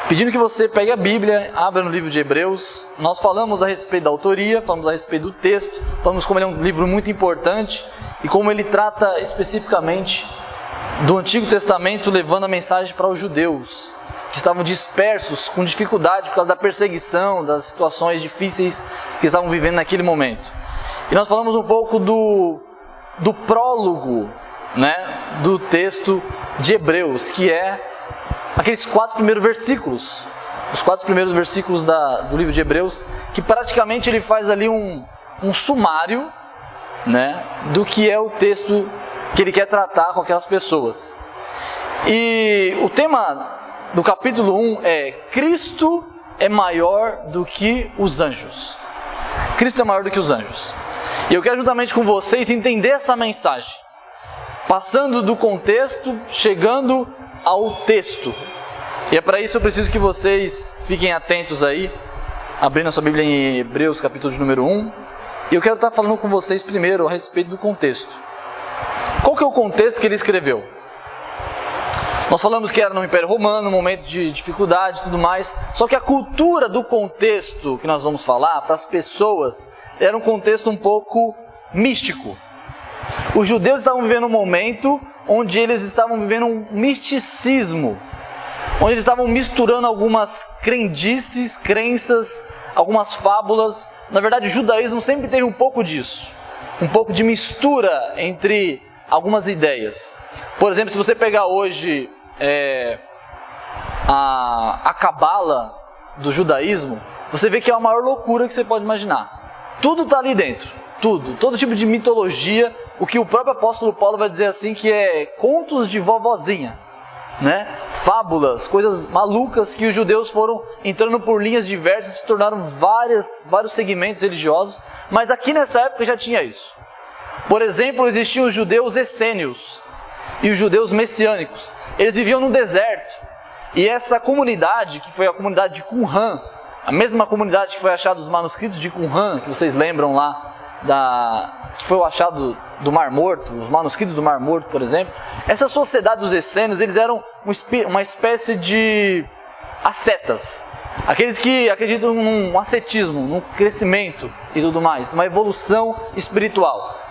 pedindo que você pegue a Bíblia, abra no livro de Hebreus. Nós falamos a respeito da autoria, falamos a respeito do texto, falamos como ele é um livro muito importante e como ele trata especificamente do Antigo Testamento, levando a mensagem para os judeus que estavam dispersos, com dificuldade por causa da perseguição, das situações difíceis que estavam vivendo naquele momento. E nós falamos um pouco do prólogo, né, do texto de Hebreus, que é aqueles 4 primeiros versículos, os 4 primeiros versículos do livro de Hebreus, que praticamente ele faz ali um sumário, né, do que é o texto que ele quer tratar com aquelas pessoas. E o tema do capítulo 1 é: Cristo é maior do que os anjos. Cristo é maior do que os anjos. E eu quero juntamente com vocês entender essa mensagem, passando do contexto, chegando ao texto. E é para isso que eu preciso que vocês fiquem atentos aí, abrindo a sua Bíblia em Hebreus, capítulo de número 1. E eu quero estar falando com vocês primeiro a respeito do contexto. Qual que é o contexto que ele escreveu? Nós falamos que era no Império Romano, um momento de dificuldade e tudo mais. Só que a cultura do contexto que nós vamos falar, para as pessoas, era um contexto um pouco místico. Os judeus estavam vivendo um momento onde eles estavam vivendo um misticismo, onde eles estavam misturando algumas crendices, crenças, algumas fábulas. Na verdade, o judaísmo sempre teve um pouco disso, um pouco de mistura entre algumas ideias. Por exemplo, se você pegar hoje a cabala do judaísmo, você vê que é a maior loucura que você pode imaginar. Tudo está ali dentro, tudo, todo tipo de mitologia, o que o próprio apóstolo Paulo vai dizer assim, que é contos de vovozinha, né? Fábulas, coisas malucas que os judeus foram entrando por linhas diversas, se tornaram vários segmentos religiosos, mas aqui nessa época já tinha isso. Por exemplo, existiam os judeus essênios e os judeus messiânicos. Eles viviam no deserto. E essa comunidade, que foi a comunidade de Qumran, a mesma comunidade que foi achada os manuscritos de Qumran, que vocês lembram lá, que foi o achado do Mar Morto, os manuscritos do Mar Morto, por exemplo. Essa sociedade dos essênios, eles eram uma espécie de ascetas. Aqueles que acreditam num ascetismo, num crescimento e tudo mais, uma evolução espiritual.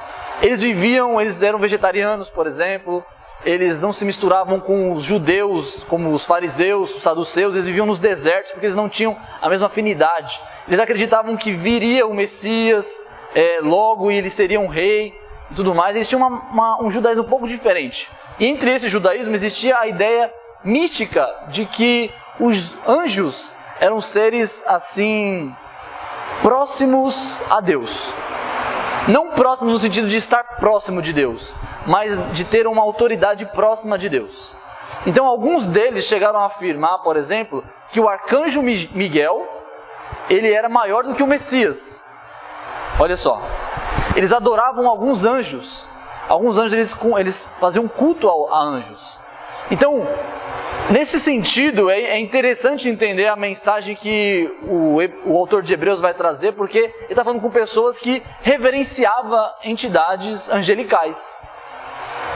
Eles eram vegetarianos, por exemplo, eles não se misturavam com os judeus, como os fariseus, os saduceus, eles viviam nos desertos porque eles não tinham a mesma afinidade. Eles acreditavam que viria o Messias, logo ele seria um rei e tudo mais. Eles tinham um judaísmo um pouco diferente. E entre esse judaísmo existia a ideia mística de que os anjos eram seres assim, próximos a Deus. Não próximos no sentido de estar próximo de Deus, mas de ter uma autoridade próxima de Deus. Então alguns deles chegaram a afirmar, por exemplo, que o arcanjo Miguel, ele era maior do que o Messias. Olha só, eles adoravam alguns anjos eles faziam culto a anjos. Então, nesse sentido, é interessante entender a mensagem que o autor de Hebreus vai trazer, porque ele está falando com pessoas que reverenciavam entidades angelicais.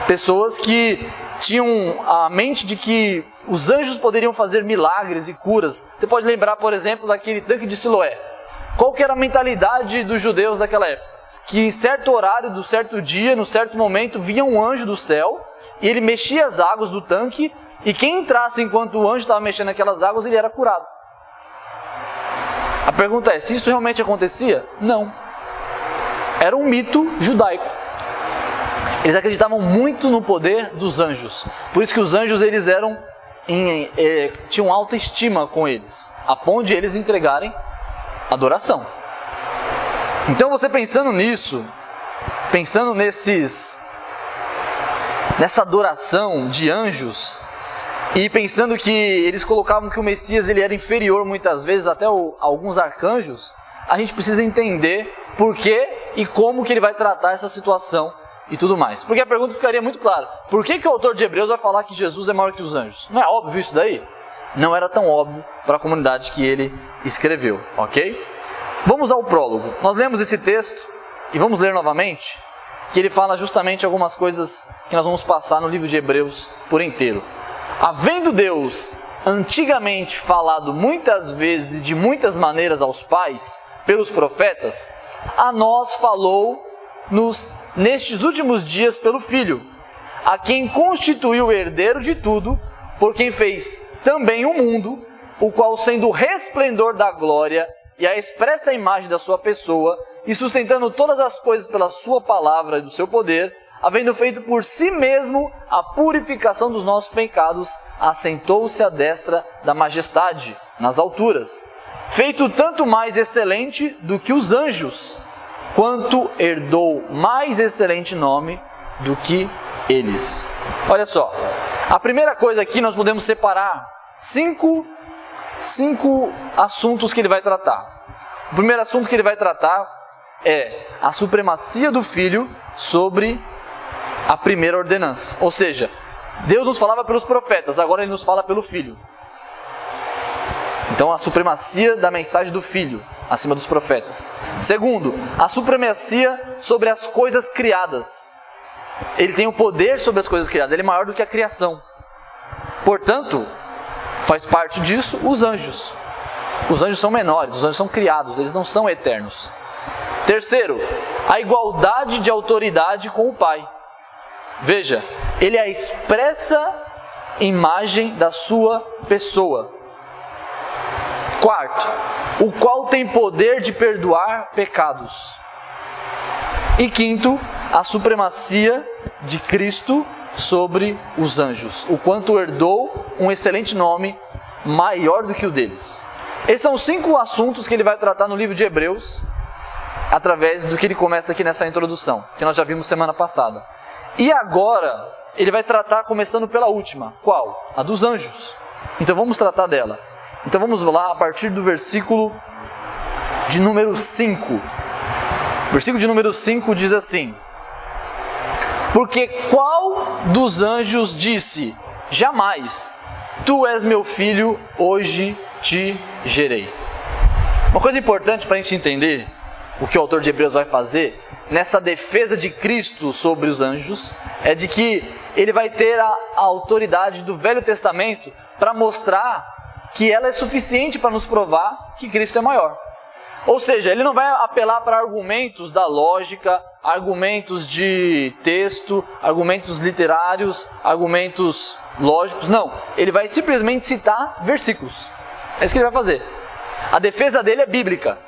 Pessoas que tinham a mente de que os anjos poderiam fazer milagres e curas. Você pode lembrar, por exemplo, daquele tanque de Siloé. Qual que era a mentalidade dos judeus daquela época? Que em certo horário, do certo dia, no certo momento, vinha um anjo do céu e ele mexia as águas do tanque. E quem entrasse enquanto o anjo estava mexendo naquelas águas, ele era curado. A pergunta é, se isso realmente acontecia? Não. Era um mito judaico. Eles acreditavam muito no poder dos anjos. Por isso que os anjos eles tinham alta estima com eles, a ponto de eles entregarem adoração. Então você pensando nisso, pensando nessa adoração de anjos, e pensando que eles colocavam que o Messias ele era inferior muitas vezes até alguns arcanjos, a gente precisa entender por que e como que ele vai tratar essa situação e tudo mais. Porque a pergunta ficaria muito clara. Por que o autor de Hebreus vai falar que Jesus é maior que os anjos? Não é óbvio isso daí? Não era tão óbvio para a comunidade que ele escreveu, ok? Vamos ao prólogo. Nós lemos esse texto e vamos ler novamente, que ele fala justamente algumas coisas que nós vamos passar no livro de Hebreus por inteiro. Havendo Deus, antigamente falado muitas vezes e de muitas maneiras aos pais, pelos profetas, a nós falou nestes últimos dias pelo Filho, a quem constituiu o herdeiro de tudo, por quem fez também o mundo, o qual, sendo o resplendor da glória e a expressa imagem da sua pessoa, e sustentando todas as coisas pela sua palavra e do seu poder, havendo feito por si mesmo a purificação dos nossos pecados, assentou-se à destra da majestade, nas alturas, feito tanto mais excelente do que os anjos, quanto herdou mais excelente nome do que eles. Olha só, a primeira coisa aqui nós podemos separar cinco assuntos que ele vai tratar. O primeiro assunto que ele vai tratar é a supremacia do Filho sobre a primeira ordenança. Ou seja, Deus nos falava pelos profetas, agora Ele nos fala pelo Filho. Então, a supremacia da mensagem do Filho acima dos profetas. Segundo, a supremacia sobre as coisas criadas. Ele tem o poder sobre as coisas criadas, Ele é maior do que a criação. Portanto, faz parte disso os anjos. Os anjos são menores, os anjos são criados, eles não são eternos. Terceiro, a igualdade de autoridade com o Pai. Veja, Ele é a expressa imagem da sua pessoa. Quarto, o qual tem poder de perdoar pecados. E quinto, a supremacia de Cristo sobre os anjos, o quanto herdou um excelente nome maior do que o deles. Esses são os 5 assuntos que ele vai tratar no livro de Hebreus, através do que ele começa aqui nessa introdução, que nós já vimos semana passada. E agora, ele vai tratar começando pela última. Qual? A dos anjos. Então vamos tratar dela. Então vamos lá a partir do versículo de número 5. O versículo de número 5 diz assim: porque qual dos anjos disse, jamais, tu és meu filho, hoje te gerei. Uma coisa importante para a gente entender o que o autor de Hebreus vai fazer nessa defesa de Cristo sobre os anjos, é de que ele vai ter a autoridade do Velho Testamento para mostrar que ela é suficiente para nos provar que Cristo é maior. Ou seja, ele não vai apelar para argumentos da lógica, argumentos de texto, argumentos literários, argumentos lógicos, não. Ele vai simplesmente citar versículos. É isso que ele vai fazer. A defesa dele é bíblica.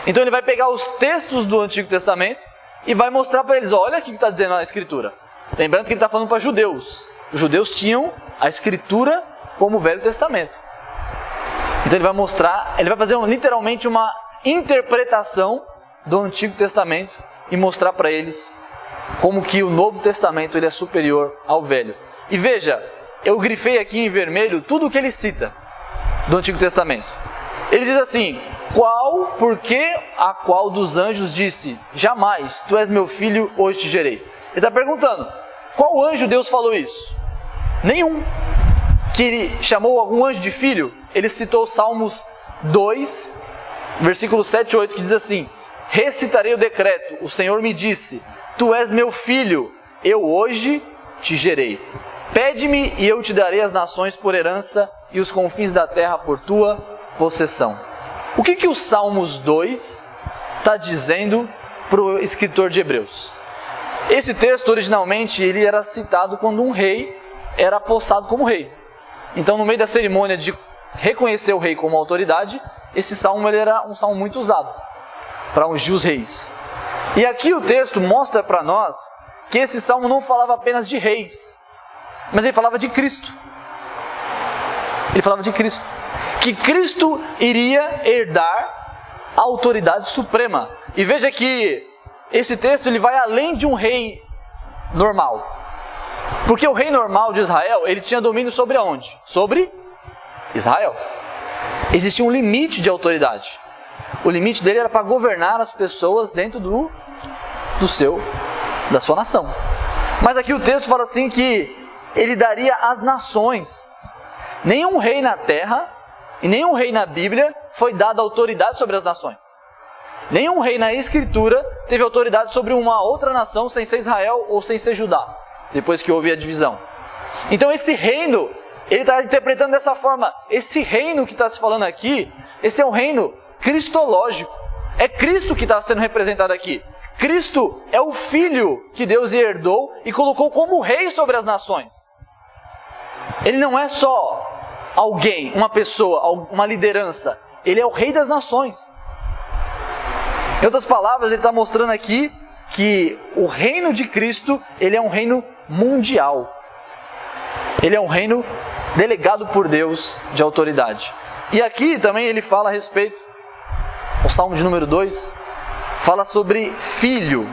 Então ele vai pegar os textos do Antigo Testamento e vai mostrar para eles, olha o que está dizendo na Escritura. Lembrando que ele está falando para judeus. Os judeus tinham a Escritura como o Velho Testamento. Então ele vai mostrar, ele vai fazer literalmente uma interpretação do Antigo Testamento e mostrar para eles como que o Novo Testamento ele é superior ao Velho. E veja, eu grifei aqui em vermelho tudo o que ele cita do Antigo Testamento. Ele diz assim: porque a qual dos anjos disse, jamais, tu és meu filho, hoje te gerei. Ele está perguntando, qual anjo Deus falou isso? Nenhum. Que ele chamou algum anjo de filho? Ele citou Salmos 2, versículo 7 e 8, que diz assim: recitarei o decreto, o Senhor me disse, tu és meu filho, eu hoje te gerei. Pede-me e eu te darei as nações por herança e os confins da terra por tua possessão. O que o Salmos 2 está dizendo para o escritor de Hebreus? Esse texto originalmente ele era citado quando um rei era possado como rei. Então no meio da cerimônia de reconhecer o rei como autoridade, esse salmo ele era um salmo muito usado para ungir os reis. E aqui o texto mostra para nós que esse salmo não falava apenas de reis, mas ele falava de Cristo. Ele falava de Cristo. Que Cristo iria herdar a autoridade suprema. E veja que esse texto ele vai além de um rei normal. Porque o rei normal de Israel, ele tinha domínio sobre onde? Sobre Israel. Existia um limite de autoridade. O limite dele era para governar as pessoas dentro da sua nação. Mas aqui o texto fala assim que ele daria às nações. Nenhum rei na terra e nenhum rei na Bíblia foi dado autoridade sobre as nações. Nenhum rei na Escritura teve autoridade sobre uma outra nação sem ser Israel ou sem ser Judá, depois que houve a divisão. Então esse reino ele está interpretando dessa forma. Esse reino que está se falando aqui, esse é um reino cristológico. É Cristo que está sendo representado aqui. Cristo é o Filho que Deus herdou e colocou como rei sobre as nações. Ele não é só alguém, uma pessoa, uma liderança. Ele é o rei das nações. Em outras palavras, ele está mostrando aqui que o reino de Cristo, ele é um reino mundial. Ele é um reino delegado por Deus de autoridade. E aqui também ele fala a respeito, o Salmo de número 2, fala sobre filho.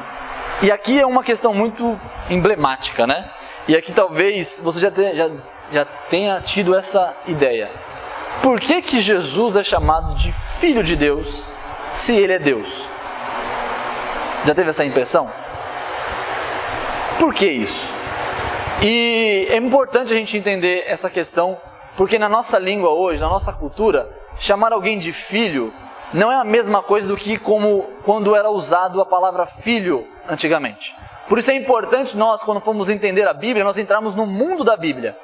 E aqui é uma questão muito emblemática, né? E aqui talvez você já tenha tido essa ideia. Por que Jesus é chamado de Filho de Deus, se Ele é Deus? Já teve essa impressão? Por que isso? E é importante a gente entender essa questão, porque na nossa língua hoje, na nossa cultura, chamar alguém de filho não é a mesma coisa do que como quando era usado a palavra filho antigamente. Por isso é importante nós, quando formos entender a Bíblia, nós entrarmos no mundo da Bíblia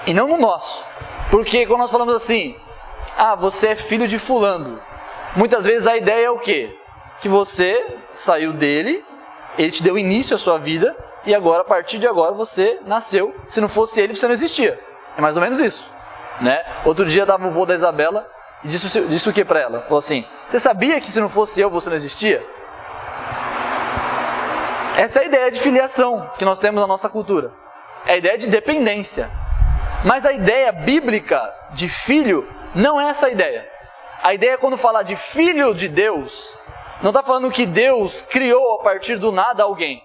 e não no nosso. Porque quando nós falamos assim, você é filho de fulano, muitas vezes a ideia é o quê? Que você saiu dele, ele te deu início à sua vida e agora, a partir de agora, você nasceu. Se não fosse ele, você não existia. É mais ou menos isso, né? Outro dia estava o vô da Isabela e disse o que para ela? Falou assim, você sabia que se não fosse eu, você não existia? Essa é a ideia de filiação que nós temos na nossa cultura. É a ideia de dependência. Mas a ideia bíblica de filho não é essa ideia. A ideia, quando fala de filho de Deus, não está falando que Deus criou a partir do nada alguém.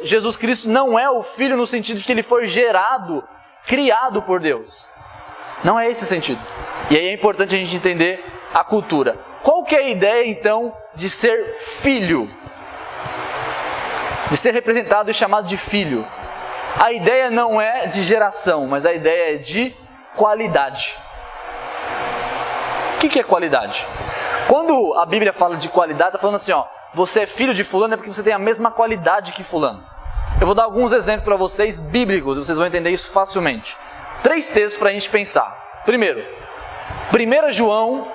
Jesus Cristo não é o Filho no sentido de que ele foi gerado, criado por Deus. Não é esse sentido. E aí é importante a gente entender a cultura. Qual que é a ideia então de ser filho? De ser representado e chamado de filho? A ideia não é de geração, mas a ideia é de qualidade. O que é qualidade? Quando a Bíblia fala de qualidade, está falando assim, você é filho de fulano é porque você tem a mesma qualidade que fulano. Eu vou dar alguns exemplos para vocês bíblicos, vocês vão entender isso facilmente. 3 textos para a gente pensar. Primeiro, 1 João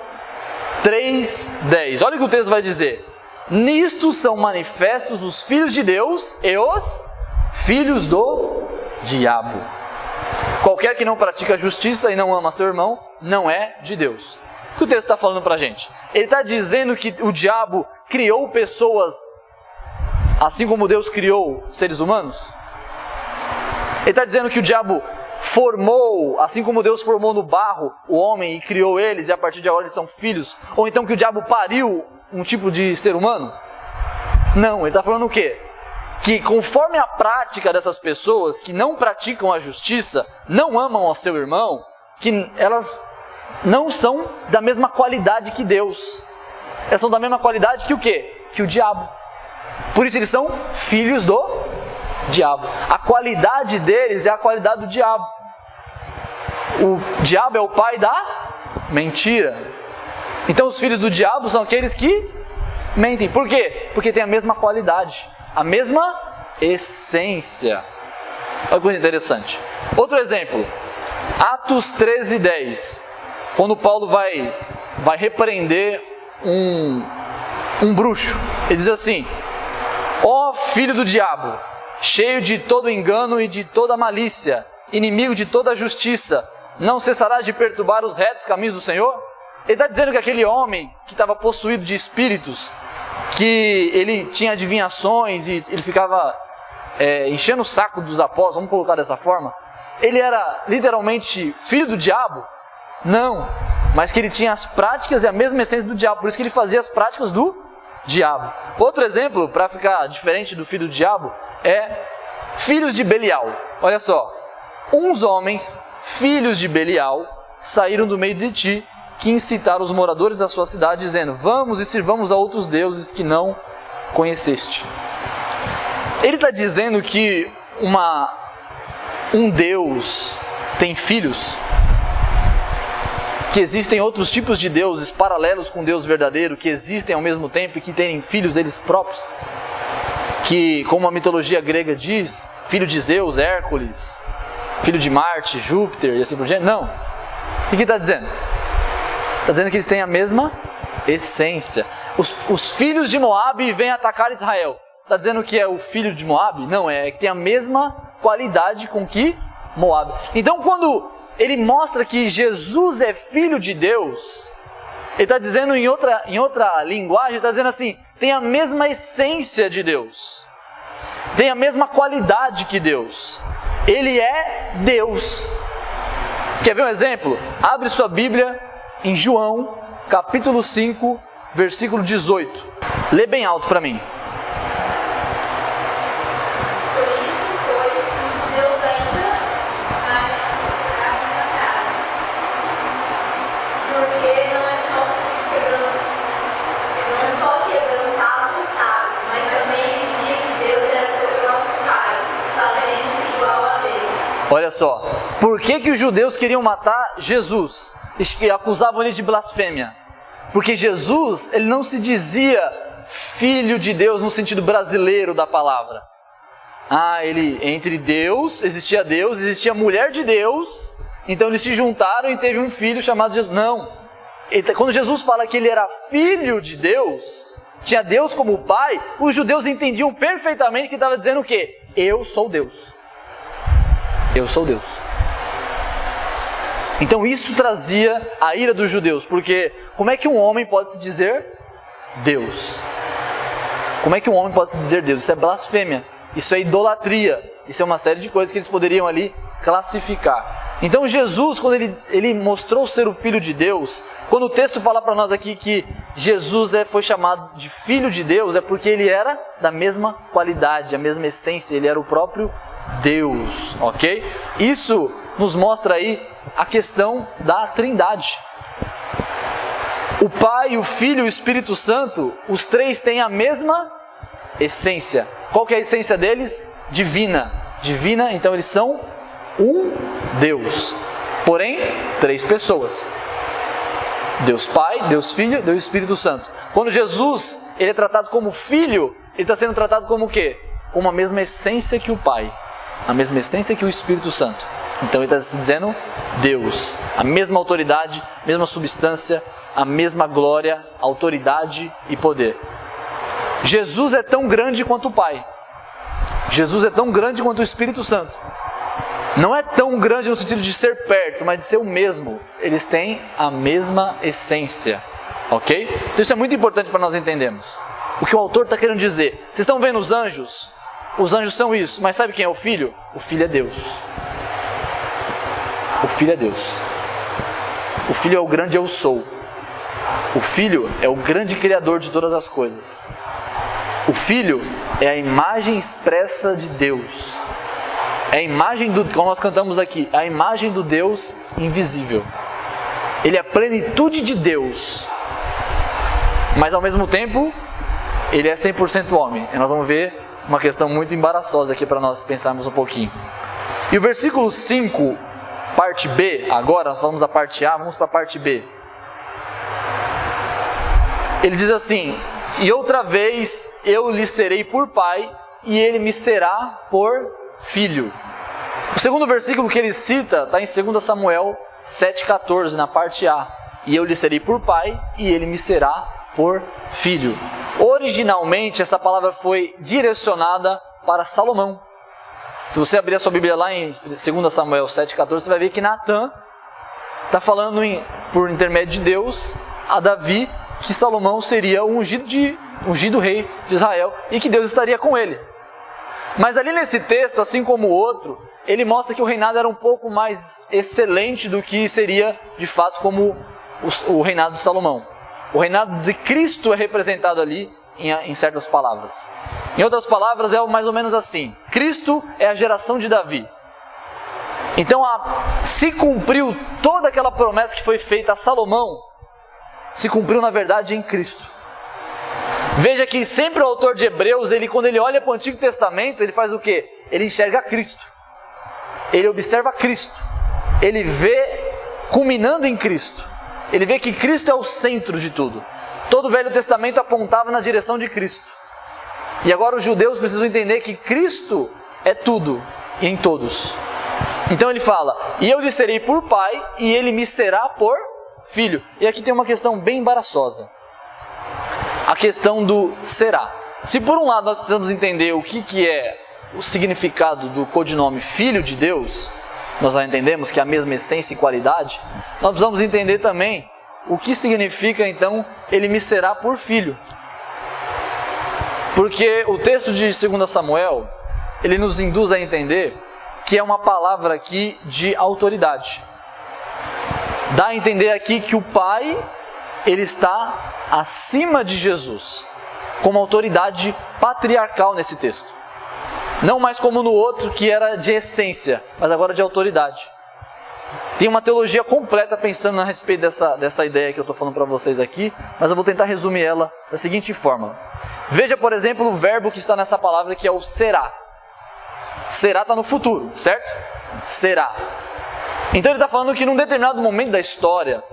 3,10. Olha o que o texto vai dizer. Nisto são manifestos os filhos de Deus e os filhos do diabo. Qualquer que não pratica a justiça e não ama seu irmão, não é de Deus. O que o texto está falando para a gente? Ele está dizendo que o diabo criou pessoas assim como Deus criou seres humanos? Ele está dizendo que o diabo formou, assim como Deus formou no barro o homem e criou eles e a partir de agora eles são filhos? Ou então que o diabo pariu um tipo de ser humano? Não, ele está falando o quê? Que conforme a prática dessas pessoas que não praticam a justiça, não amam ao seu irmão, que elas não são da mesma qualidade que Deus. Elas são da mesma qualidade que o quê? Que o diabo. Por isso eles são filhos do diabo. A qualidade deles é a qualidade do diabo. O diabo é o pai da mentira. Então os filhos do diabo são aqueles que mentem. Por quê? Porque tem a mesma qualidade, a mesma essência. Olha que coisa interessante. Outro exemplo, Atos 13:10. Quando Paulo vai repreender um bruxo, ele diz assim: ó filho do diabo, cheio de todo engano e de toda malícia, inimigo de toda justiça, não cessarás de perturbar os retos caminhos do Senhor? Ele está dizendo que aquele homem que estava possuído de espíritos, que ele tinha adivinhações e ele ficava enchendo o saco dos apóstolos, vamos colocar dessa forma, ele era literalmente filho do diabo? Não, mas que ele tinha as práticas e a mesma essência do diabo, por isso que ele fazia as práticas do diabo. Outro exemplo, para ficar diferente do filho do diabo, é filhos de Belial. Olha só, uns homens, filhos de Belial, saíram do meio de ti, que incitaram os moradores da sua cidade, dizendo: vamos e sirvamos a outros deuses que não conheceste. Ele está dizendo que um Deus tem filhos? Que existem outros tipos de deuses paralelos com o Deus verdadeiro, que existem ao mesmo tempo e que têm filhos eles próprios? Que, como a mitologia grega diz, filho de Zeus, Hércules, filho de Marte, Júpiter e assim por diante. Não. O que está dizendo? Está dizendo que eles têm a mesma essência. Os filhos de Moabe vêm atacar Israel. Está dizendo que é o filho de Moabe? Não, é que tem a mesma qualidade com que Moabe. Então, quando ele mostra que Jesus é filho de Deus, ele está dizendo em outra linguagem, está dizendo assim, tem a mesma essência de Deus. Tem a mesma qualidade que Deus. Ele é Deus. Quer ver um exemplo? Abre sua Bíblia em João, capítulo 5, versículo 18. Lê bem alto para mim. Olha só, por que os judeus queriam matar Jesus e acusavam ele de blasfêmia? Porque Jesus, ele não se dizia filho de Deus no sentido brasileiro da palavra. Entre Deus, existia a mulher de Deus, então eles se juntaram e teve um filho chamado Jesus. Não, quando Jesus fala que ele era filho de Deus, tinha Deus como pai, os judeus entendiam perfeitamente que estava dizendo o quê? Eu sou Deus. Eu sou Deus. Então isso trazia a ira dos judeus, porque como é que um homem pode se dizer Deus? Como é que um homem pode se dizer Deus? Isso é blasfêmia, isso é idolatria, isso é uma série de coisas que eles poderiam ali classificar. Então Jesus, quando ele mostrou ser o Filho de Deus, quando o texto fala para nós aqui que Jesus foi chamado de Filho de Deus, é porque ele era da mesma qualidade, a mesma essência, ele era o próprio Deus, ok? Isso nos mostra aí a questão da Trindade. O Pai, o Filho e o Espírito Santo, os três têm a mesma essência. Qual que é a essência deles? Divina. Divina, então eles são um Deus. Porém, três pessoas. Deus Pai, Deus Filho, Deus Espírito Santo. Quando Jesus ele é tratado como Filho, ele está sendo tratado como o quê? Com a mesma essência que o Pai. A mesma essência que o Espírito Santo. Então ele está se dizendo Deus. A mesma autoridade, mesma substância, a mesma glória, autoridade e poder. Jesus é tão grande quanto o Pai. Jesus é tão grande quanto o Espírito Santo. Não é tão grande no sentido de ser perto, mas de ser o mesmo. Eles têm a mesma essência. Ok? Então isso é muito importante para nós entendermos. O que o autor está querendo dizer. Vocês estão vendo os anjos? Os anjos são isso, mas sabe quem é o Filho? O Filho é Deus. O Filho é Deus. O Filho é o grande eu sou. O Filho é o grande Criador de todas as coisas. O Filho é a imagem expressa de Deus. É a imagem do, como nós cantamos aqui, a imagem do Deus invisível. Ele é a plenitude de Deus. Mas ao mesmo tempo, ele é 100% homem. E nós vamos ver uma questão muito embaraçosa aqui para nós pensarmos um pouquinho. E o versículo 5, parte B, agora nós falamos a parte A, vamos para a parte B. Ele diz assim: e outra vez eu lhe serei por pai, e ele me será por filho. O segundo versículo que ele cita está em 2 Samuel 7,14, na parte A. E eu lhe serei por pai, e ele me será por filho. Originalmente essa palavra foi direcionada para Salomão. Se você abrir a sua Bíblia lá em 2 Samuel 7,14, você vai ver que Natã está falando por intermédio de Deus a Davi que Salomão seria o ungido rei de Israel e que Deus estaria com ele. Mas ali nesse texto, assim como o outro, ele mostra que o reinado era um pouco mais excelente do que seria de fato como o reinado de Salomão. O reinado de Cristo é representado ali em certas palavras. Em outras palavras, é mais ou menos assim: Cristo é a geração de Davi. Então, se cumpriu toda aquela promessa que foi feita a Salomão, se cumpriu na verdade em Cristo. Veja que sempre o autor de Hebreus, quando ele olha para o Antigo Testamento, ele faz o quê? Ele enxerga Cristo. Ele observa Cristo. Ele vê culminando em Cristo. Ele vê que Cristo é o centro de tudo. Todo o Velho Testamento apontava na direção de Cristo. E agora os judeus precisam entender que Cristo é tudo e em todos. Então ele fala, e eu lhe serei por pai, e ele me será por filho. E aqui tem uma questão bem embaraçosa. A questão do será. Se por um lado nós precisamos entender o que é o significado do codinome Filho de Deus, nós já entendemos que é a mesma essência e qualidade, nós precisamos entender também o que significa então ele me será por filho. Porque o texto de 2 Samuel, ele nos induz a entender que é uma palavra aqui de autoridade. Dá a entender aqui que o Pai, ele está acima de Jesus, como autoridade patriarcal nesse texto. Não mais como no outro, que era de essência, mas agora de autoridade. Tem uma teologia completa pensando a respeito dessa ideia que eu estou falando para vocês aqui, mas eu vou tentar resumir ela da seguinte forma. Veja, por exemplo, o verbo que está nessa palavra, que é o será. Será está no futuro, certo? Será. Então ele está falando que num determinado momento da história,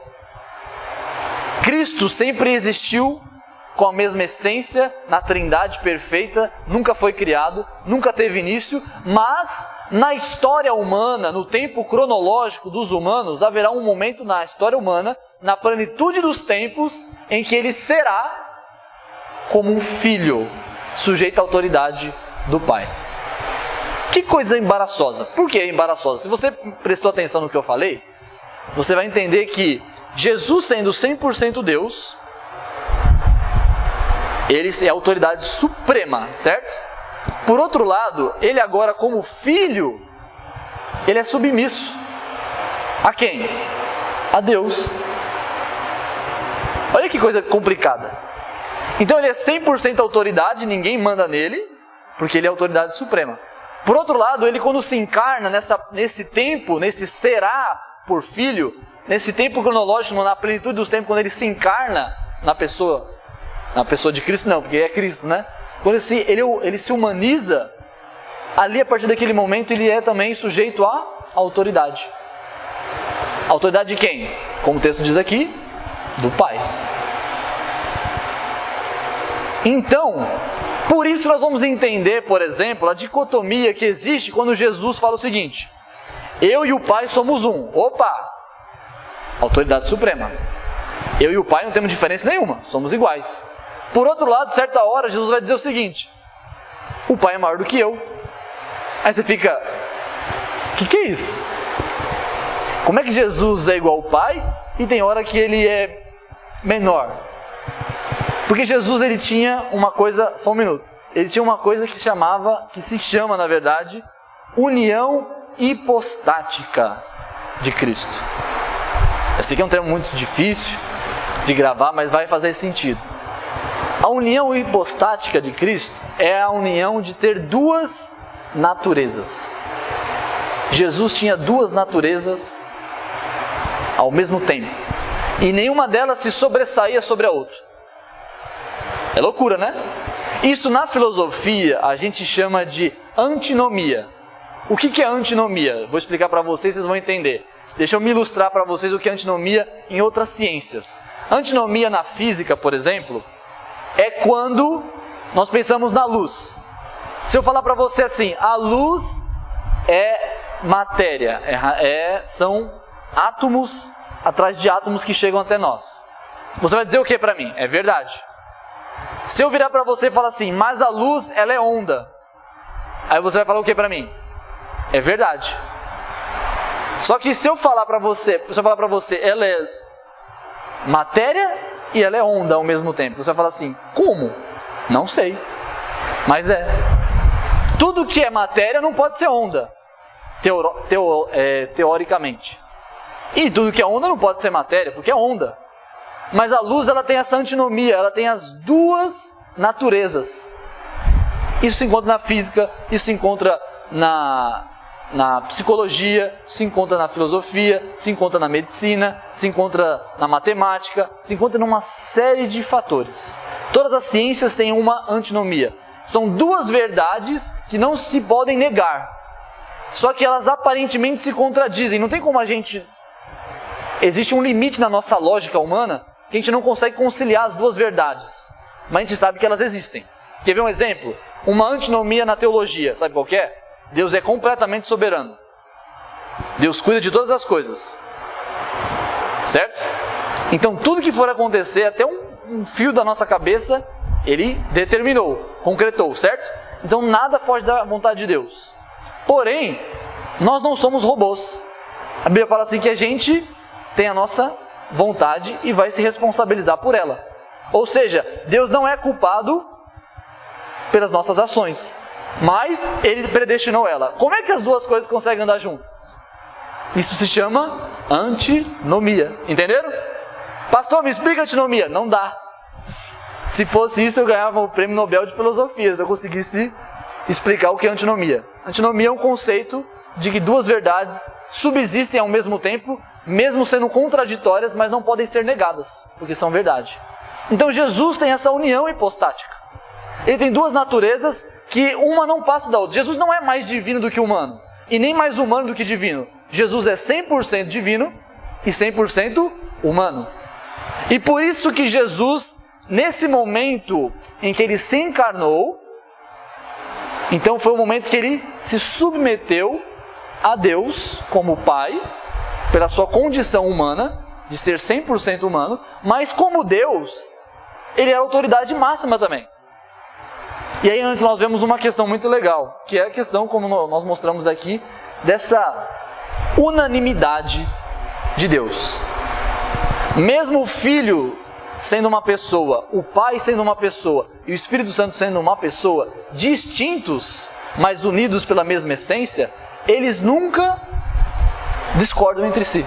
Cristo sempre existiu com a mesma essência, na Trindade perfeita, nunca foi criado, nunca teve início, mas na história humana, no tempo cronológico dos humanos, haverá um momento na história humana, na plenitude dos tempos, em que ele será como um filho, sujeito à autoridade do Pai. Que coisa embaraçosa. Por que embaraçosa? Se você prestou atenção no que eu falei, você vai entender que Jesus, sendo 100% Deus, ele é a autoridade suprema, certo? Por outro lado, ele agora como filho, ele é submisso. A quem? A Deus. Olha que coisa complicada. Então ele é 100% autoridade, ninguém manda nele, porque ele é a autoridade suprema. Por outro lado, ele quando se encarna nesse tempo, nesse será por filho, nesse tempo cronológico, na plenitude dos tempos, quando ele se encarna na pessoa de Cristo, não, porque é Cristo, né? Quando ele se humaniza, ali a partir daquele momento ele é também sujeito à autoridade. Autoridade de quem? Como o texto diz aqui, do Pai. Então, por isso nós vamos entender, por exemplo, a dicotomia que existe quando Jesus fala o seguinte: eu e o Pai somos um. Opa! Autoridade suprema. Eu e o Pai não temos diferença nenhuma, somos iguais. Por outro lado, certa hora, Jesus vai dizer o seguinte: o Pai é maior do que eu. Aí você fica, o que é isso? Como é que Jesus é igual ao Pai e tem hora que ele é menor? Porque Jesus, ele tinha uma coisa, só um minuto, ele tinha uma coisa que se chama, na verdade, união hipostática de Cristo. Eu sei que é um termo muito difícil de gravar, mas vai fazer sentido. A união hipostática de Cristo é a união de ter duas naturezas. Jesus tinha duas naturezas ao mesmo tempo, e nenhuma delas se sobressaía sobre a outra. É loucura, né? Isso na filosofia a gente chama de antinomia. O que é antinomia? Vou explicar para vocês vão entender. Deixa eu me ilustrar para vocês o que é antinomia em outras ciências. Antinomia na física, por exemplo, é quando nós pensamos na luz. Se eu falar para você assim, a luz é matéria, são átomos atrás de átomos que chegam até nós. Você vai dizer o que para mim? É verdade. Se eu virar para você e falar assim, mas a luz ela é onda, aí você vai falar o que para mim? É verdade. Só que se eu falar para você, ela é matéria e ela é onda ao mesmo tempo, você vai falar assim, como? Não sei, mas é. Tudo que é matéria não pode ser onda, teoricamente. E tudo que é onda não pode ser matéria, porque é onda. Mas a luz, ela tem essa antinomia, ela tem as duas naturezas. Isso se encontra na física, isso se encontra na psicologia, se encontra na filosofia, se encontra na medicina, se encontra na matemática, se encontra numa série de fatores. Todas as ciências têm uma antinomia. São duas verdades que não se podem negar. Só que elas aparentemente se contradizem. Não tem como existe um limite na nossa lógica humana que a gente não consegue conciliar as duas verdades. Mas a gente sabe que elas existem. Quer ver um exemplo? Uma antinomia na teologia, sabe qual que é? Deus é completamente soberano. Deus cuida de todas as coisas. Certo? Então tudo que for acontecer, até um fio da nossa cabeça, Ele determinou, concretou, certo? Então nada foge da vontade de Deus. Porém, nós não somos robôs. A Bíblia fala assim que a gente tem a nossa vontade e vai se responsabilizar por ela. Ou seja, Deus não é culpado pelas nossas ações, mas Ele predestinou ela. Como é que as duas coisas conseguem andar juntas? Isso se chama antinomia. Entenderam? Pastor, me explica a antinomia. Não dá. Se fosse isso, eu ganhava o Prêmio Nobel de Filosofia, se eu conseguisse explicar o que é antinomia. Antinomia é um conceito de que duas verdades subsistem ao mesmo tempo, mesmo sendo contraditórias, mas não podem ser negadas, porque são verdade. Então Jesus tem essa união hipostática. Ele tem duas naturezas que uma não passa da outra. Jesus não é mais divino do que humano, e nem mais humano do que divino. Jesus é 100% divino e 100% humano. E por isso que Jesus, nesse momento em que Ele se encarnou, então foi o momento que Ele se submeteu a Deus como Pai, pela sua condição humana, de ser 100% humano, mas como Deus, Ele era a autoridade máxima também. E aí nós vemos uma questão muito legal, que é a questão, como nós mostramos aqui, dessa unanimidade de Deus. Mesmo o Filho sendo uma pessoa, o Pai sendo uma pessoa e o Espírito Santo sendo uma pessoa, distintos, mas unidos pela mesma essência, eles nunca discordam entre si.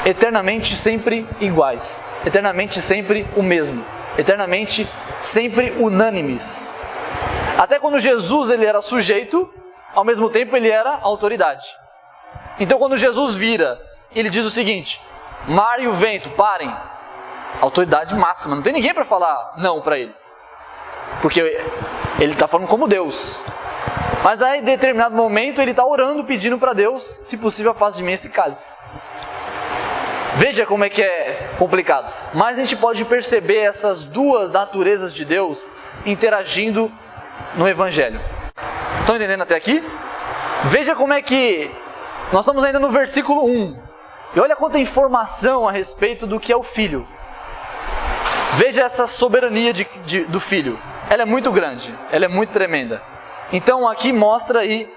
Eternamente sempre iguais. Eternamente sempre o mesmo. Eternamente sempre unânimes. Até quando Jesus ele era sujeito, ao mesmo tempo ele era autoridade. Então quando Jesus vira, ele diz o seguinte: mar e o vento, parem. Autoridade máxima, não tem ninguém para falar não para ele. Porque ele está falando como Deus. Mas aí em determinado momento ele está orando, pedindo para Deus, se possível afaste de mim esse cálice. Veja como é que é complicado. Mas a gente pode perceber essas duas naturezas de Deus interagindo no Evangelho. Estão entendendo até aqui? Veja como é que nós estamos ainda no versículo 1. E olha quanta informação a respeito do que é o Filho. Veja essa soberania do Filho. Ela é muito grande, ela é muito tremenda. Então aqui mostra aí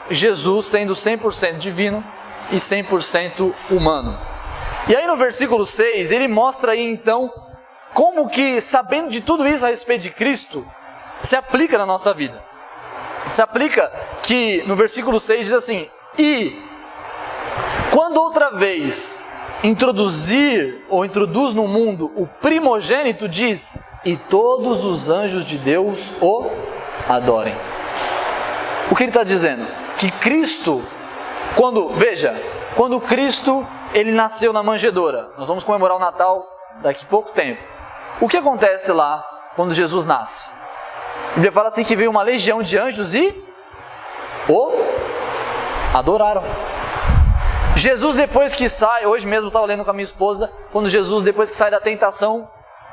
Jesus sendo 100% divino e 100% humano. E aí no versículo 6, ele mostra aí então como que, sabendo de tudo isso a respeito de Cristo, se aplica na nossa vida. Se aplica que no versículo 6 diz assim: e quando outra vez introduz no mundo o primogênito, diz, e todos os anjos de Deus o adorem. O que ele está dizendo? Que Cristo, quando Cristo ele nasceu na manjedoura, nós vamos comemorar o Natal daqui a pouco tempo. O que acontece lá quando Jesus nasce? A Bíblia fala assim que veio uma legião de anjos e o adoraram. Jesus depois que sai, hoje mesmo eu estava lendo com a minha esposa, quando Jesus depois que sai da tentação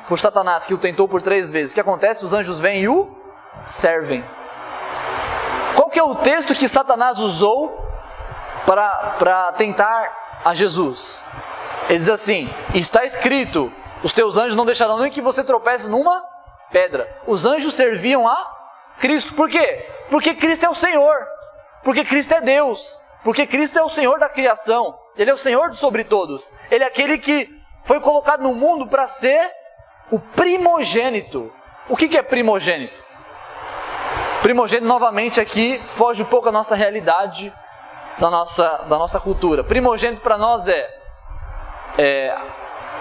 por Satanás, que o tentou por 3 vezes, o que acontece? Os anjos vêm e o servem. Qual que é o texto que Satanás usou para tentar a Jesus? Ele diz assim: está escrito, os teus anjos não deixarão nem que você tropece numa pedra. Os anjos serviam a Cristo. Por quê? Porque Cristo é o Senhor. Porque Cristo é Deus. Porque Cristo é o Senhor da criação. Ele é o Senhor sobre todos. Ele é aquele que foi colocado no mundo para ser o primogênito. O que é primogênito? Primogênito, novamente aqui, foge um pouco da nossa realidade, da nossa cultura. Primogênito para nós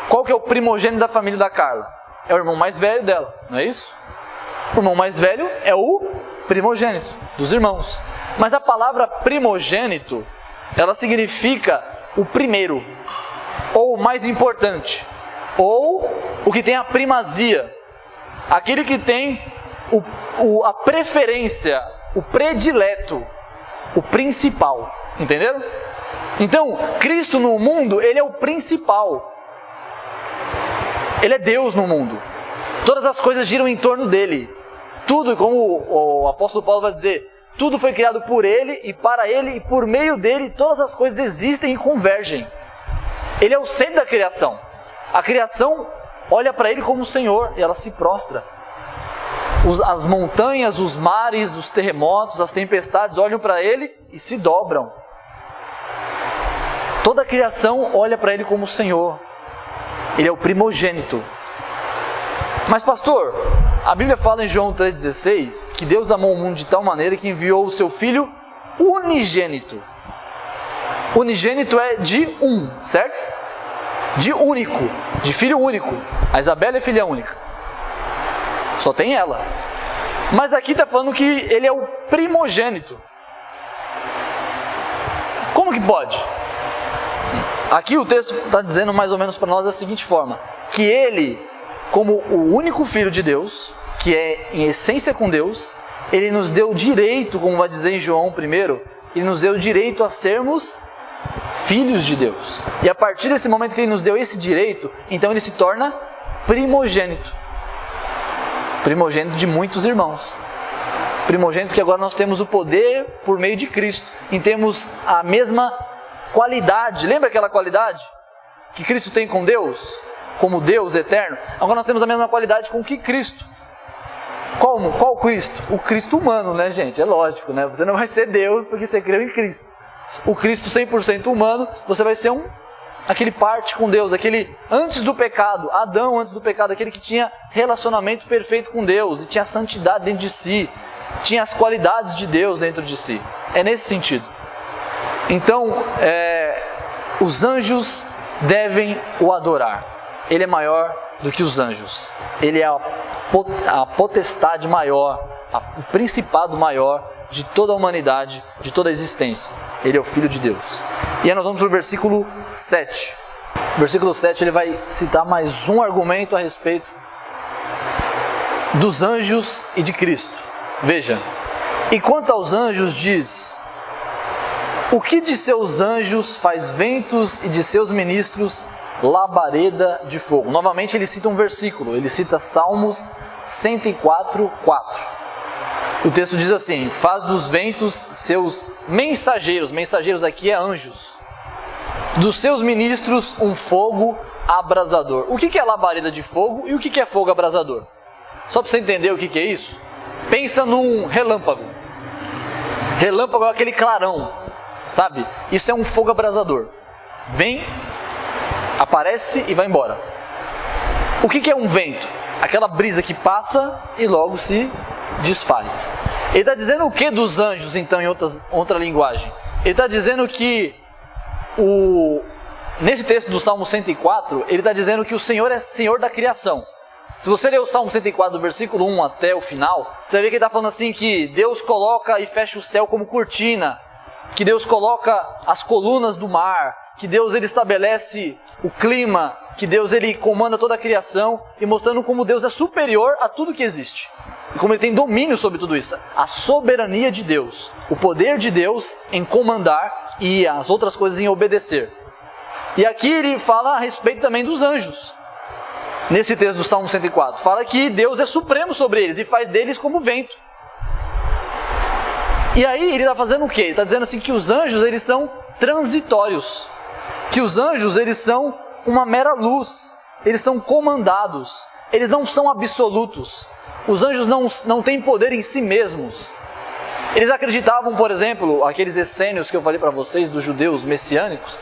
qual que é o primogênito da família da Carla? É o irmão mais velho dela, não é isso? O irmão mais velho é o primogênito dos irmãos. Mas a palavra primogênito, ela significa o primeiro, ou o mais importante, ou o que tem a primazia, aquele que tem a preferência, o predileto, o principal. Entenderam? Então, Cristo no mundo, Ele é o principal. Ele é Deus no mundo. Todas as coisas giram em torno dele. Tudo, como o apóstolo Paulo vai dizer, tudo foi criado por Ele e para Ele, e por meio dele todas as coisas existem e convergem. Ele é o centro da criação. A criação olha para Ele como o Senhor e ela se prostra. As montanhas, os mares, os terremotos, as tempestades olham para Ele e se dobram. Toda a criação olha para Ele como o Senhor. Ele é o primogênito. Mas pastor, a Bíblia fala em João 3,16 que Deus amou o mundo de tal maneira que enviou o seu Filho unigênito. Unigênito é de um, certo? De único, de filho único. A Isabela é filha única. Só tem ela. Mas aqui está falando que ele é o primogênito. Como que pode? Aqui o texto está dizendo mais ou menos para nós da seguinte forma: que ele, como o único filho de Deus, que é em essência com Deus, ele nos deu direito, como vai dizer em João 1, ele nos deu direito a sermos filhos de Deus. E a partir desse momento que ele nos deu esse direito, então ele se torna primogênito. Primogênito de muitos irmãos. Primogênito que agora nós temos o poder por meio de Cristo. E temos a mesma qualidade. Lembra aquela qualidade que Cristo tem com Deus? Como Deus eterno? Agora nós temos a mesma qualidade com que Cristo. Qual Cristo? O Cristo humano, né, gente? É lógico, né? Você não vai ser Deus porque você creu em Cristo. O Cristo 100% humano, você vai ser aquele parte com Deus, aquele antes do pecado, Adão antes do pecado, aquele que tinha relacionamento perfeito com Deus e tinha santidade dentro de si, tinha as qualidades de Deus dentro de si. É nesse sentido. Então, os anjos devem o adorar. Ele é maior do que os anjos. Ele é a potestade maior, o principado maior de toda a humanidade, de toda a existência. Ele é o Filho de Deus. E aí nós vamos para o versículo 7. No versículo 7 ele vai citar mais um argumento a respeito dos anjos e de Cristo. Veja: e quanto aos anjos diz: o que de seus anjos faz ventos e de seus ministros labareda de fogo. Novamente ele cita um versículo, ele cita Salmos 104, 4. O texto diz assim: faz dos ventos seus mensageiros, mensageiros aqui é anjos, dos seus ministros um fogo abrasador. O que é labareda de fogo e o que é fogo abrasador? Só para você entender o que é isso, pensa num relâmpago. Relâmpago é aquele clarão, sabe? Isso é um fogo abrasador. Vem, aparece e vai embora. O que é um vento? Aquela brisa que passa e logo se desfaz. Ele está dizendo o que dos anjos, então, em outra linguagem? Ele está dizendo que, nesse texto do Salmo 104, ele está dizendo que o Senhor é Senhor da criação. Se você ler o Salmo 104, do versículo 1 até o final, você vai ver que ele está falando assim que Deus coloca e fecha o céu como cortina, que Deus coloca as colunas do mar, que Deus ele estabelece o clima, que Deus ele comanda toda a criação, e mostrando como Deus é superior a tudo que existe. E como ele tem domínio sobre tudo isso. A soberania de Deus, o poder de Deus em comandar e as outras coisas em obedecer. E aqui ele fala a respeito também dos anjos. Nesse texto do Salmo 104, fala que Deus é supremo sobre eles e faz deles como vento. E aí ele está fazendo o quê? Ele está dizendo assim que os anjos eles são transitórios. Que os anjos eles são uma mera luz. Eles são comandados. Eles não são absolutos. Os anjos não têm poder em si mesmos. Eles acreditavam, por exemplo, aqueles essênios que eu falei para vocês, dos judeus messiânicos,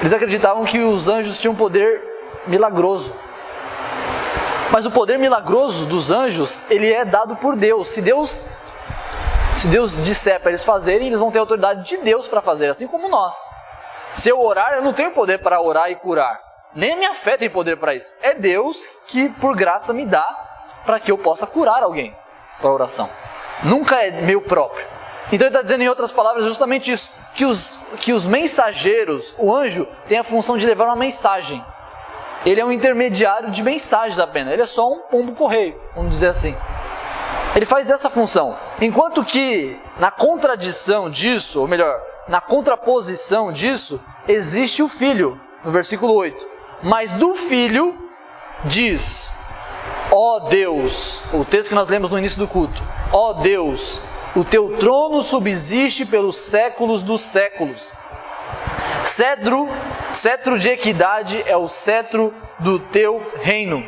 eles acreditavam que os anjos tinham poder milagroso. Mas o poder milagroso dos anjos, ele é dado por Deus. Se Deus disser para eles fazerem, eles vão ter a autoridade de Deus para fazer, assim como nós. Se eu orar, eu não tenho poder para orar e curar. Nem a minha fé tem poder para isso. É Deus que, por graça, me dá para que eu possa curar alguém para a oração. Nunca é meu próprio. Então ele está dizendo em outras palavras justamente isso, que os mensageiros, o anjo tem a função de levar uma mensagem. Ele é um intermediário de mensagens apenas, ele é só um pombo-correio, vamos dizer assim. Ele faz essa função. Enquanto que na contradição disso, ou melhor, na contraposição disso, existe o Filho, no versículo 8. Mas do Filho diz: ó Deus, o texto que nós lemos no início do culto, ó Deus, o teu trono subsiste pelos séculos dos séculos. Cetro de equidade é o cetro do teu reino.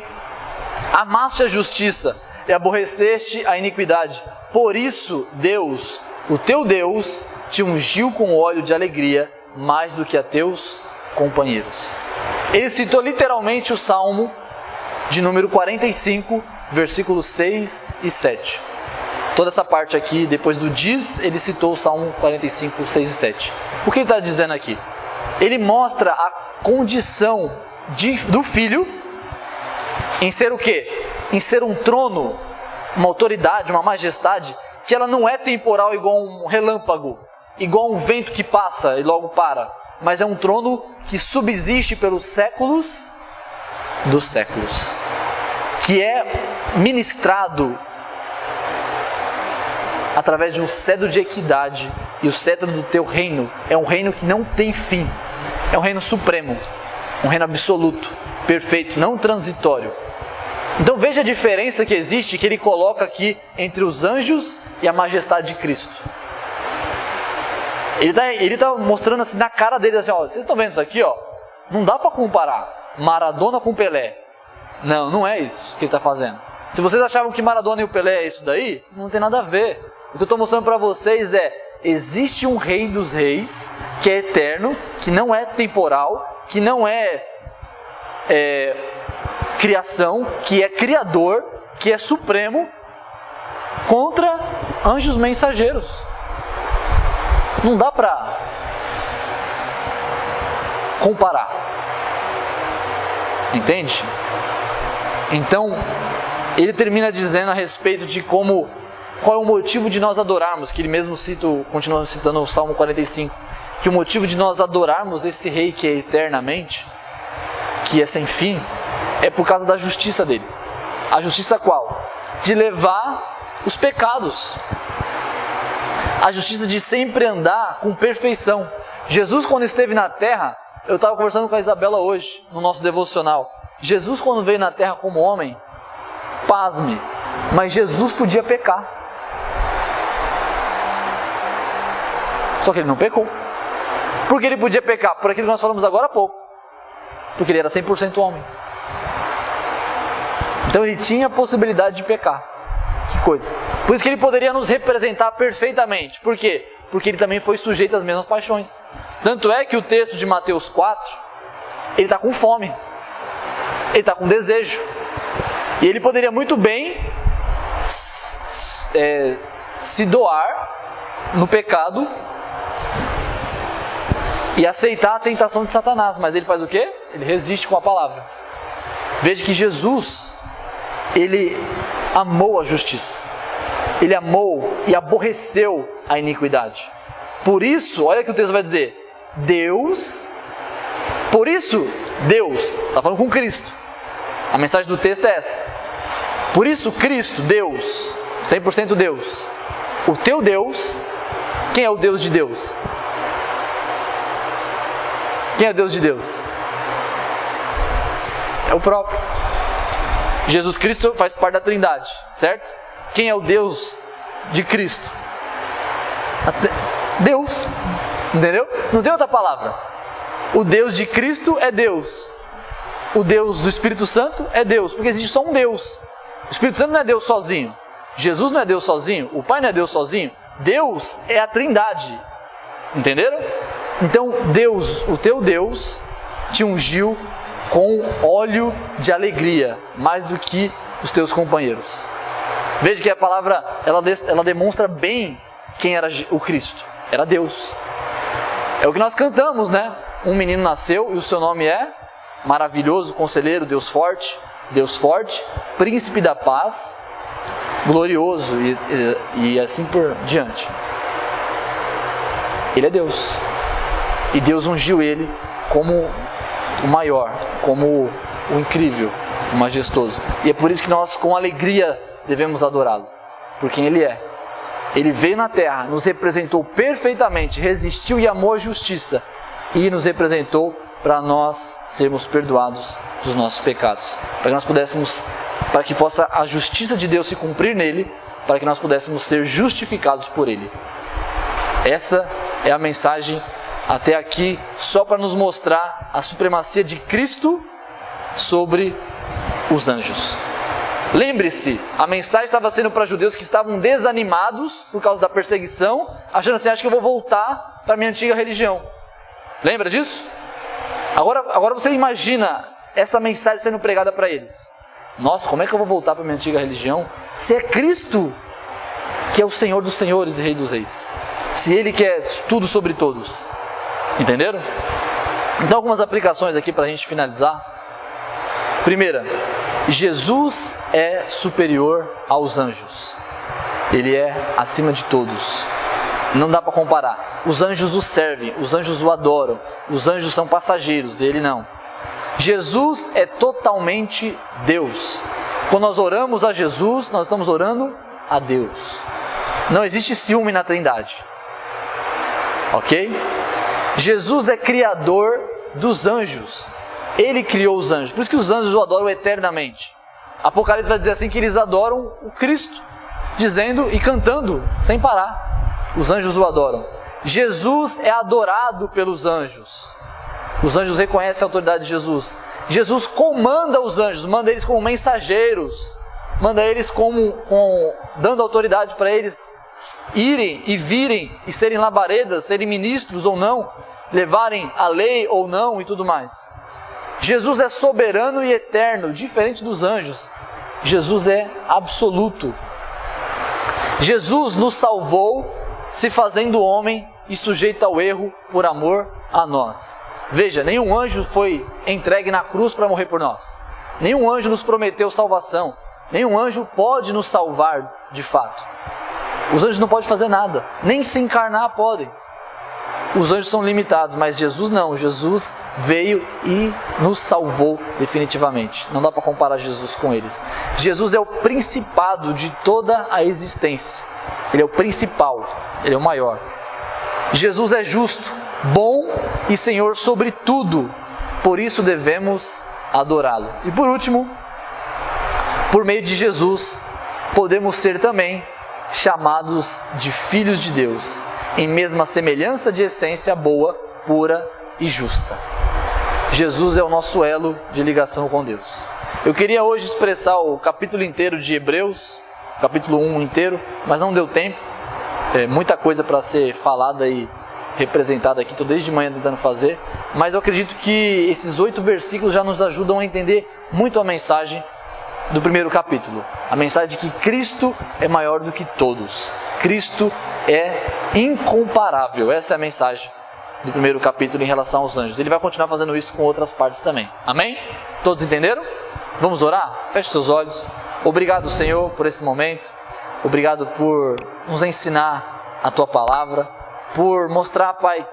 Amaste a justiça e aborreceste a iniquidade. Por isso, Deus, o teu Deus, te ungiu com óleo de alegria mais do que a teus companheiros. Ele citou literalmente o Salmo de número 45, versículos 6 e 7. Toda essa parte aqui, depois do diz, ele citou o Salmo 45, 6 e 7. O que ele está dizendo aqui? Ele mostra a condição do filho em ser o quê? Em ser um trono, uma autoridade, uma majestade, que ela não é temporal igual um relâmpago, igual um vento que passa e logo para, mas é um trono que subsiste pelos séculos dos séculos, que é ministrado através de um cetro de equidade, e o cetro do teu reino é um reino que não tem fim, é um reino supremo, um reino absoluto, perfeito, não transitório. Então veja a diferença que existe, que ele coloca aqui entre os anjos e a majestade de Cristo. Ele está mostrando assim na cara deles, assim, ó, vocês estão vendo isso aqui, ó? Não dá para comparar Maradona com Pelé. Não é isso que ele está fazendo. Se vocês achavam que Maradona e o Pelé é isso daí, não tem nada a ver. O que eu estou mostrando para vocês é, existe um rei dos reis, que é eterno, que não é temporal, que não é criação, que é criador, que é supremo, contra anjos mensageiros. Não dá para comparar. Entende? Então, ele termina dizendo a respeito de qual é o motivo de nós adorarmos, que ele mesmo continua citando o Salmo 45, que o motivo de nós adorarmos esse rei que é eternamente, que é sem fim, é por causa da justiça dele. A justiça qual? De levar os pecados. A justiça de sempre andar com perfeição. Jesus, quando esteve na terra, eu estava conversando com a Isabela hoje, no nosso devocional. Jesus, quando veio na terra como homem, pasme, mas Jesus podia pecar. Só que ele não pecou. Por que ele podia pecar? Por aquilo que nós falamos agora há pouco. Porque ele era 100% homem. Então ele tinha a possibilidade de pecar. Que coisa. Por isso que ele poderia nos representar perfeitamente. Por quê? Porque ele também foi sujeito às mesmas paixões. Tanto é que o texto de Mateus 4, ele está com fome. Ele está com desejo. E ele poderia muito bem se doar no pecado e aceitar a tentação de Satanás. Mas ele faz o quê? Ele resiste com a palavra. Veja que Jesus, ele amou a justiça. Ele amou e aborreceu a iniquidade. Por isso, olha o que o texto vai dizer. Por isso, Deus, está falando com Cristo. A mensagem do texto é essa. Por isso, Cristo, Deus, 100% Deus, o teu Deus, quem é o Deus de Deus? Quem é o Deus de Deus? É o próprio. Jesus Cristo faz parte da Trindade, certo? Quem é o Deus de Cristo? Deus, entendeu? Não tem outra palavra. O Deus de Cristo é Deus. O Deus do Espírito Santo é Deus, porque existe só um Deus. O Espírito Santo não é Deus sozinho. Jesus não é Deus sozinho. O Pai não é Deus sozinho. Deus é a Trindade. Entenderam? Então Deus, o teu Deus, te ungiu com óleo de alegria, mais do que os teus companheiros. Veja que a palavra, ela demonstra bem quem era o Cristo. Era Deus. É o que nós cantamos, né? Um menino nasceu e o seu nome é Maravilhoso, Conselheiro, Deus Forte, Príncipe da Paz, Glorioso e assim por diante. Ele é Deus. E Deus ungiu ele como o maior, como o incrível, o majestoso. E é por isso que nós, com alegria, devemos adorá-lo, por quem ele é. Ele veio na terra, nos representou perfeitamente, resistiu e amou a justiça, e nos representou para nós sermos perdoados dos nossos pecados, para que nós pudéssemos, para que possa a justiça de Deus se cumprir nele para que nós pudéssemos ser justificados por Ele. Essa é a mensagem até aqui, só para nos mostrar a supremacia de Cristo sobre os anjos. Lembre-se, a mensagem estava sendo para judeus que estavam desanimados por causa da perseguição, achando assim, acho que eu vou voltar para a minha antiga religião. Lembra disso? Agora você imagina essa mensagem sendo pregada para eles. Nossa, como é que eu vou voltar para a minha antiga religião? Se é Cristo que é o Senhor dos senhores e Rei dos reis. Se Ele que é tudo sobre todos. Entenderam? Então algumas aplicações aqui para a gente finalizar. Primeira, Jesus é superior aos anjos. Ele é acima de todos. Não dá para comparar. Os anjos o servem, os anjos o adoram. Os anjos são passageiros, ele não. Jesus é totalmente Deus. Quando nós oramos a Jesus, nós estamos orando a Deus. Não existe ciúme na Trindade. Ok? Jesus é criador dos anjos. Ele criou os anjos. Por isso que os anjos o adoram eternamente. Apocalipse vai dizer assim que eles adoram o Cristo, dizendo e cantando sem parar. Os anjos o adoram. Jesus é adorado pelos anjos. Os anjos reconhecem a autoridade de Jesus. Jesus comanda os anjos, manda eles como mensageiros, manda eles dando autoridade para eles irem e virem e serem labaredas, serem ministros ou não, levarem a lei ou não e tudo mais. Jesus é soberano e eterno, diferente dos anjos. Jesus é absoluto. Jesus nos salvou se fazendo homem e sujeito ao erro por amor a nós. Veja, nenhum anjo foi entregue na cruz para morrer por nós. Nenhum anjo nos prometeu salvação. Nenhum anjo pode nos salvar de fato. Os anjos não podem fazer nada, nem se encarnar podem. Os anjos são limitados, mas Jesus não. Jesus veio e nos salvou definitivamente. Não dá para comparar Jesus com eles. Jesus é o principado de toda a existência. Ele é o principal, ele é o maior. Jesus é justo, bom e Senhor sobre tudo. Por isso devemos adorá-lo. E por último, por meio de Jesus, podemos ser também chamados de filhos de Deus, em mesma semelhança de essência boa, pura e justa. Jesus é o nosso elo de ligação com Deus. Eu queria hoje expressar o capítulo inteiro de Hebreus, capítulo 1 inteiro, mas não deu tempo. É muita coisa para ser falada e representada aqui, estou desde manhã tentando fazer, mas eu acredito que esses 8 versículos já nos ajudam a entender muito a mensagem do primeiro capítulo. A mensagem de que Cristo é maior do que todos. Cristo é incomparável. Essa é a mensagem do primeiro capítulo em relação aos anjos. Ele vai continuar fazendo isso com outras partes também. Amém? Todos entenderam? Vamos orar? Feche seus olhos. Obrigado, Senhor, por esse momento. Obrigado por nos ensinar a Tua palavra, por mostrar, Pai,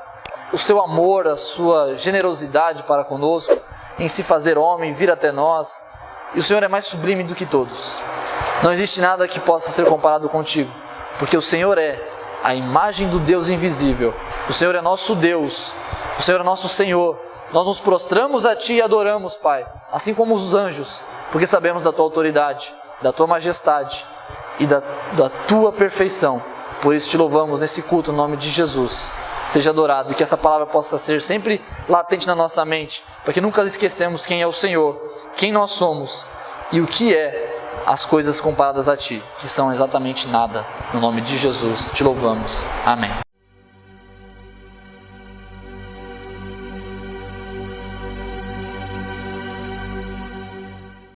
o Seu amor, a Sua generosidade para conosco, em se fazer homem, vir até nós. E o Senhor é mais sublime do que todos. Não existe nada que possa ser comparado contigo, porque o Senhor é a imagem do Deus invisível. O Senhor é nosso Deus, o Senhor é nosso Senhor. Nós nos prostramos a Ti e adoramos, Pai, assim como os anjos, porque sabemos da Tua autoridade, da Tua majestade e da Tua perfeição. Por isso Te louvamos nesse culto, no nome de Jesus. Seja adorado e que essa palavra possa ser sempre latente na nossa mente, para que nunca esquecemos quem é o Senhor, quem nós somos e o que é as coisas comparadas a Ti, que são exatamente nada. No nome de Jesus Te louvamos. Amém.